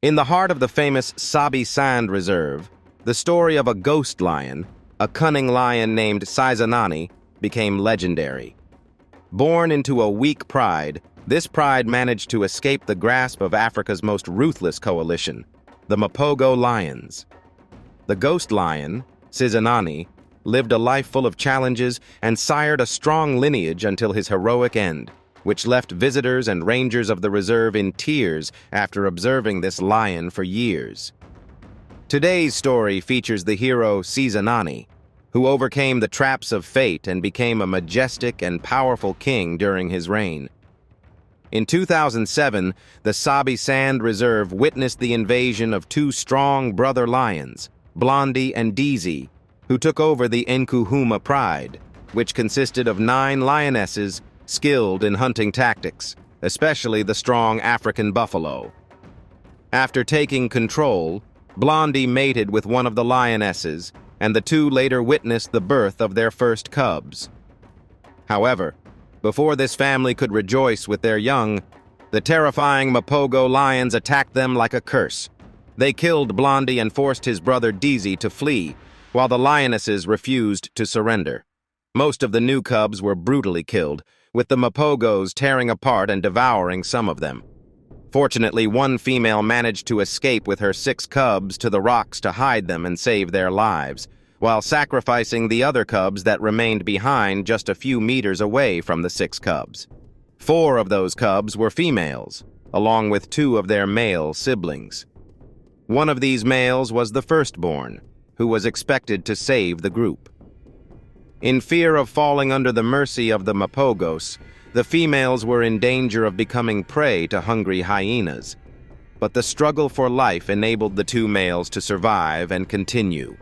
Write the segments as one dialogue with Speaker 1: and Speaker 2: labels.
Speaker 1: In the heart of the famous Sabbi Sand Reserve, the story of a ghost lion, a cunning lion named Sezanani, became legendary. Born into a weak pride, this pride managed to escape the grasp of Africa's most ruthless coalition, the Mapogo lions. The ghost lion, Sezanani, lived a life full of challenges and sired a strong lineage until his heroic end, which left visitors and rangers of the reserve in tears after observing this lion for years. Today's story features the hero Sezanani, who overcame the traps of fate and became a majestic and powerful king during his reign. In 2007, the Sabbi Sand Reserve witnessed the invasion of two strong brother lions, Blondie and Deezy, who took over the Nkuhuma Pride, which consisted of 9 lionesses skilled in hunting tactics, especially the strong African buffalo. After taking control, Blondie mated with one of the lionesses, and the two later witnessed the birth of their first cubs. However, before this family could rejoice with their young, the terrifying Mapogo lions attacked them like a curse. They killed Blondie and forced his brother Deezy to flee, while the lionesses refused to surrender. Most of the new cubs were brutally killed, with the Mapogos tearing apart and devouring some of them. Fortunately, one female managed to escape with her 6 cubs to the rocks to hide them and save their lives, while sacrificing the other cubs that remained behind just a few meters away from the 6 cubs. 4 of those cubs were females, along with 2 of their male siblings. One of these males was the firstborn, who was expected to save the group. In fear of falling under the mercy of the Mapogos, the females were in danger of becoming prey to hungry hyenas. But the struggle for life enabled the 2 males to survive and continue.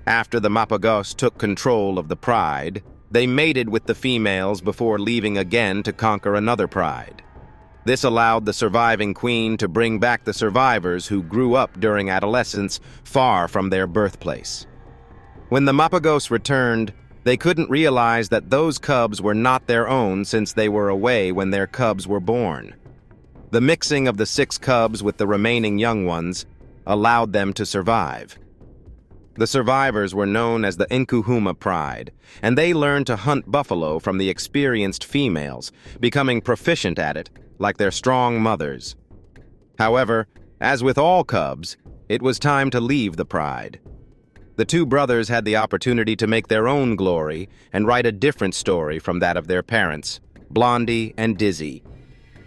Speaker 1: After the Mapogos took control of the pride, they mated with the females before leaving again to conquer another pride. This allowed the surviving queen to bring back the survivors who grew up during adolescence far from their birthplace. When the Mapogos returned, they couldn't realize that those cubs were not their own since they were away when their cubs were born. The mixing of the 6 cubs with the remaining young ones allowed them to survive. The survivors were known as the Nkuhuma Pride, and they learned to hunt buffalo from the experienced females, becoming proficient at it, like their strong mothers. However, as with all cubs, it was time to leave the pride. The 2 brothers had the opportunity to make their own glory and write a different story from that of their parents, Blondie and Deezy.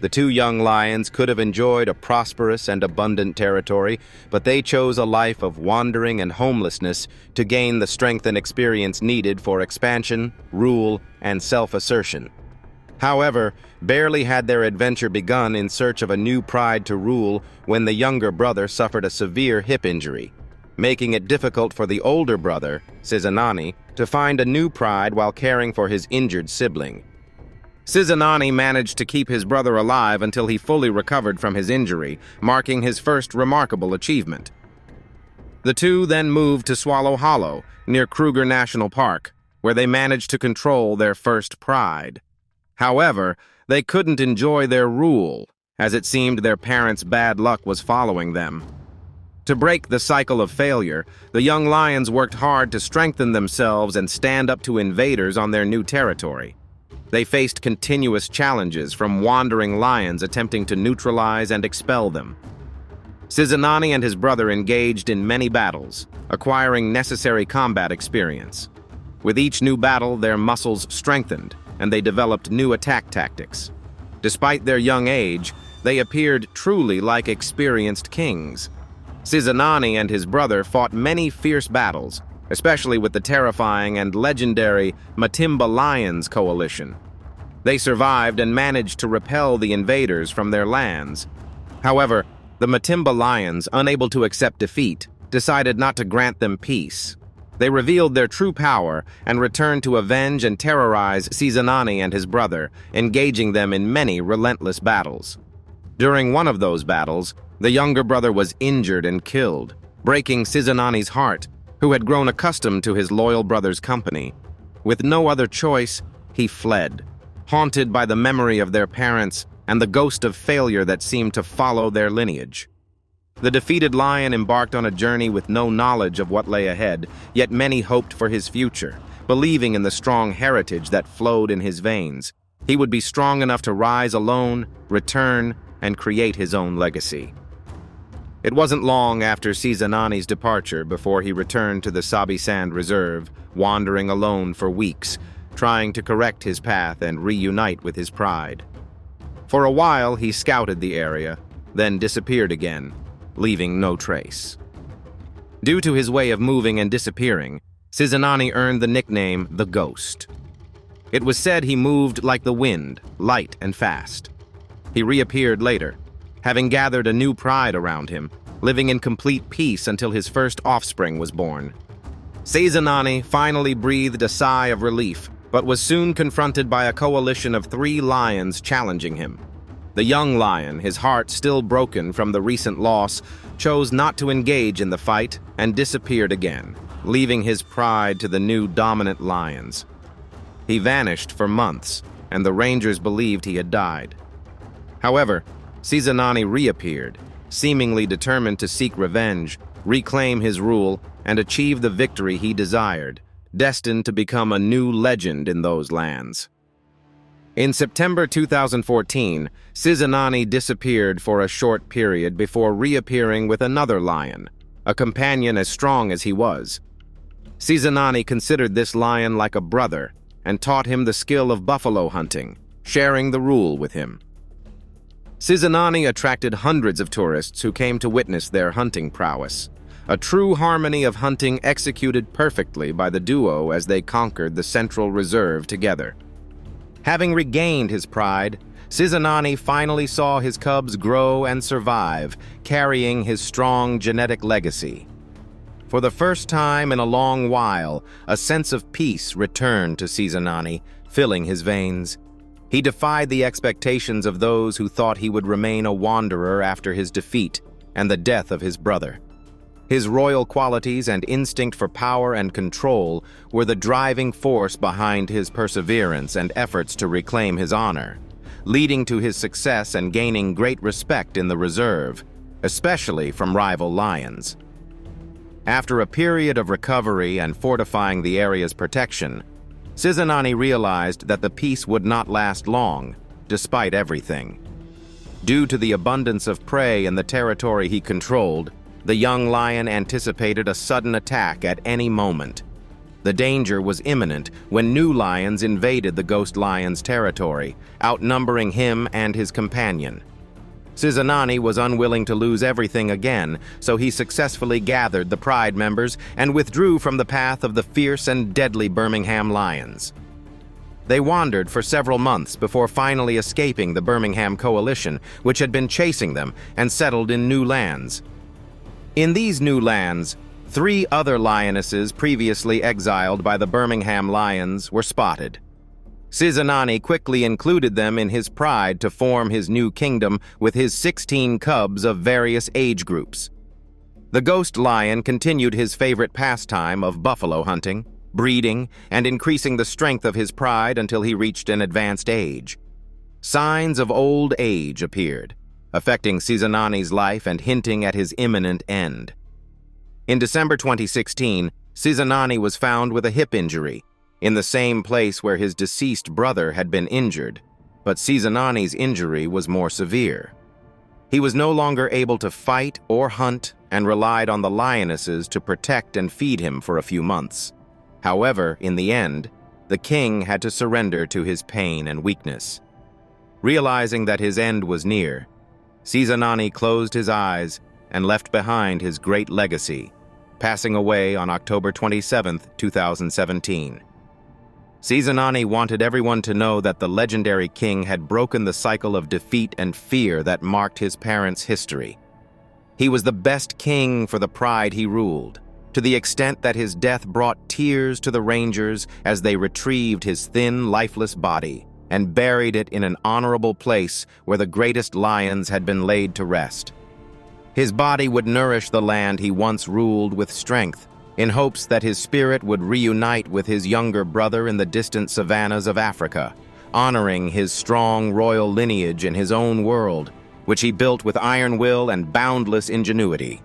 Speaker 1: The 2 young lions could have enjoyed a prosperous and abundant territory, but they chose a life of wandering and homelessness to gain the strength and experience needed for expansion, rule, and self-assertion. However, barely had their adventure begun in search of a new pride to rule when the younger brother suffered a severe hip injury, making it difficult for the older brother, Sezanani, to find a new pride while caring for his injured sibling. Sezanani managed to keep his brother alive until he fully recovered from his injury, marking his first remarkable achievement. The 2 then moved to Swallow Hollow, near Kruger National Park, where they managed to control their first pride. However, they couldn't enjoy their rule, as it seemed their parents' bad luck was following them. To break the cycle of failure, the young lions worked hard to strengthen themselves and stand up to invaders on their new territory. They faced continuous challenges from wandering lions attempting to neutralize and expel them. Sezanani and his brother engaged in many battles, acquiring necessary combat experience. With each new battle, their muscles strengthened, and they developed new attack tactics. Despite their young age, they appeared truly like experienced kings. Sezanani and his brother fought many fierce battles, especially with the terrifying and legendary Matimba Lions coalition. They survived and managed to repel the invaders from their lands. However, the Matimba Lions, unable to accept defeat, decided not to grant them peace. They revealed their true power and returned to avenge and terrorize Sezanani and his brother, engaging them in many relentless battles. During one of those battles, the younger brother was injured and killed, breaking Sezanani's heart, who had grown accustomed to his loyal brother's company. With no other choice, he fled, haunted by the memory of their parents and the ghost of failure that seemed to follow their lineage. The defeated lion embarked on a journey with no knowledge of what lay ahead, yet many hoped for his future, believing in the strong heritage that flowed in his veins. He would be strong enough to rise alone, return, and create his own legacy. It wasn't long after Sezanani's departure before he returned to the Sabbi Sand Reserve, wandering alone for weeks, trying to correct his path and reunite with his pride. For a while, he scouted the area, then disappeared again, leaving no trace. Due to his way of moving and disappearing, Sezanani earned the nickname the Ghost. It was said he moved like the wind, light and fast. He reappeared later, having gathered a new pride around him, living in complete peace until his first offspring was born. Sezanani finally breathed a sigh of relief, but was soon confronted by a coalition of 3 lions challenging him. The young lion, his heart still broken from the recent loss, chose not to engage in the fight and disappeared again, leaving his pride to the new dominant lions. He vanished for months, and the rangers believed he had died. However, Sezanani reappeared, seemingly determined to seek revenge, reclaim his rule, and achieve the victory he desired, destined to become a new legend in those lands. In September 2014, Sezanani disappeared for a short period before reappearing with another lion, a companion as strong as he was. Sezanani considered this lion like a brother and taught him the skill of buffalo hunting, sharing the rule with him. Sezanani attracted hundreds of tourists who came to witness their hunting prowess, a true harmony of hunting executed perfectly by the duo as they conquered the Central Reserve together. Having regained his pride, Sezanani finally saw his cubs grow and survive, carrying his strong genetic legacy. For the first time in a long while, a sense of peace returned to Sezanani, filling his veins. He defied the expectations of those who thought he would remain a wanderer after his defeat and the death of his brother. His royal qualities and instinct for power and control were the driving force behind his perseverance and efforts to reclaim his honor, leading to his success and gaining great respect in the reserve, especially from rival lions. After a period of recovery and fortifying the area's protection, Sezanani realized that the peace would not last long, despite everything. Due to the abundance of prey in the territory he controlled, the young lion anticipated a sudden attack at any moment. The danger was imminent when new lions invaded the ghost lion's territory, outnumbering him and his companion. Sezanani was unwilling to lose everything again, so he successfully gathered the Pride members and withdrew from the path of the fierce and deadly Birmingham lions. They wandered for several months before finally escaping the Birmingham coalition, which had been chasing them, and settled in new lands. In these new lands, 3 other lionesses previously exiled by the Birmingham lions were spotted. Sezanani quickly included them in his pride to form his new kingdom with his 16 cubs of various age groups. The ghost lion continued his favorite pastime of buffalo hunting, breeding, and increasing the strength of his pride until he reached an advanced age. Signs of old age appeared, affecting Sezanani's life and hinting at his imminent end. In December 2016, Sezanani was found with a hip injury, in the same place where his deceased brother had been injured, but Sezanani's injury was more severe. He was no longer able to fight or hunt and relied on the lionesses to protect and feed him for a few months. However, in the end, the king had to surrender to his pain and weakness. Realizing that his end was near, Sezanani closed his eyes and left behind his great legacy, passing away on October 27, 2017. Sezanani wanted everyone to know that the legendary king had broken the cycle of defeat and fear that marked his parents' history. He was the best king for the pride he ruled, to the extent that his death brought tears to the rangers as they retrieved his thin, lifeless body and buried it in an honorable place where the greatest lions had been laid to rest. His body would nourish the land he once ruled with strength, in hopes that his spirit would reunite with his younger brother in the distant savannas of Africa, honoring his strong royal lineage in his own world, which he built with iron will and boundless ingenuity.